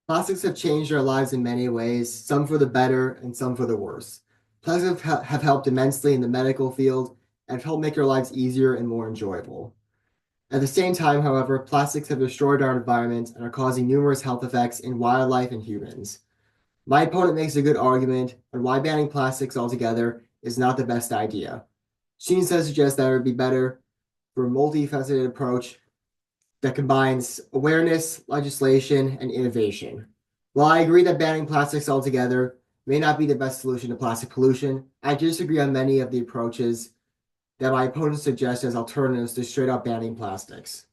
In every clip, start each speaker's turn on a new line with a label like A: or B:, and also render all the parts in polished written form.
A: Plastics have changed our lives in many ways, some for the better and some for the worse. Plastics have helped immensely in the medical field and have helped make our lives easier and more enjoyable. At the same time, however, plastics have destroyed our environment and are causing numerous health effects in wildlife and humans. My opponent makes a good argument on why banning plastics altogether is not the best idea. She instead suggests that it would be better for a multifaceted approach that combines awareness, legislation, and innovation. While I agree that banning plastics altogether may not be the best solution to plastic pollution, I disagree on many of the approaches that my opponents suggest as alternatives to straight up banning plastics.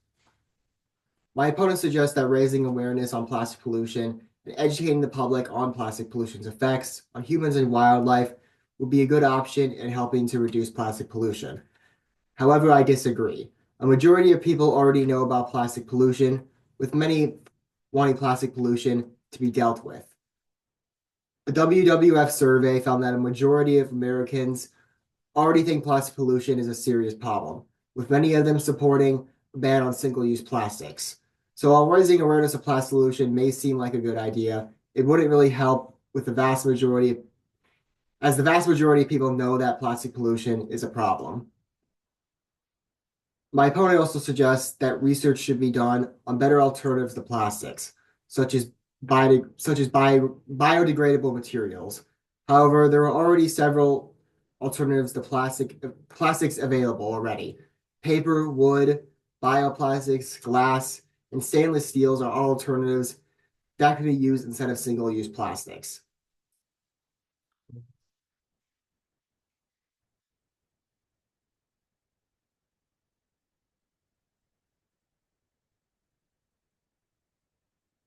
A: My opponents suggest that raising awareness on plastic pollution and educating the public on plastic pollution's effects on humans and wildlife would be a good option in helping to reduce plastic pollution. However, I disagree. A majority of people already know about plastic pollution, with many wanting plastic pollution to be dealt with. A WWF survey found that a majority of Americans already think plastic pollution is a serious problem, with many of them supporting a ban on single-use plastics. So while raising awareness of plastic pollution may seem like a good idea, it wouldn't really help with as the vast majority of people know that plastic pollution is a problem. My opponent also suggests that research should be done on better alternatives to plastics, such as biodegradable materials. However, there are already several alternatives to plastics available already. Paper, wood, bioplastics, glass, and stainless steels are all alternatives that can be used instead of single-use plastics.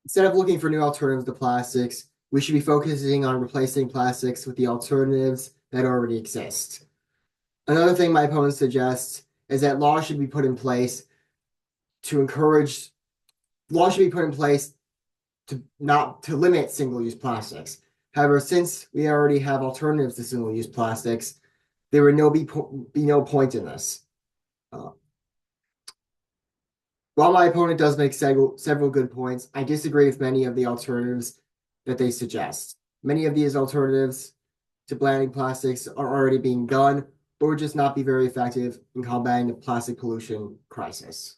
A: Instead of looking for new alternatives to plastics, we should be focusing on replacing plastics with the alternatives that already exist. Another thing my opponent suggests is that laws should be put in place to encourage laws should be put in place to not to limit single-use plastics. However, since we already have alternatives to single-use plastics, there would be no point in this. Uh, while my opponent does make several good points, I disagree with many of the alternatives that they suggest. Many of these alternatives to banning plastics are already being done or just not be very effective in combating the plastic pollution crisis.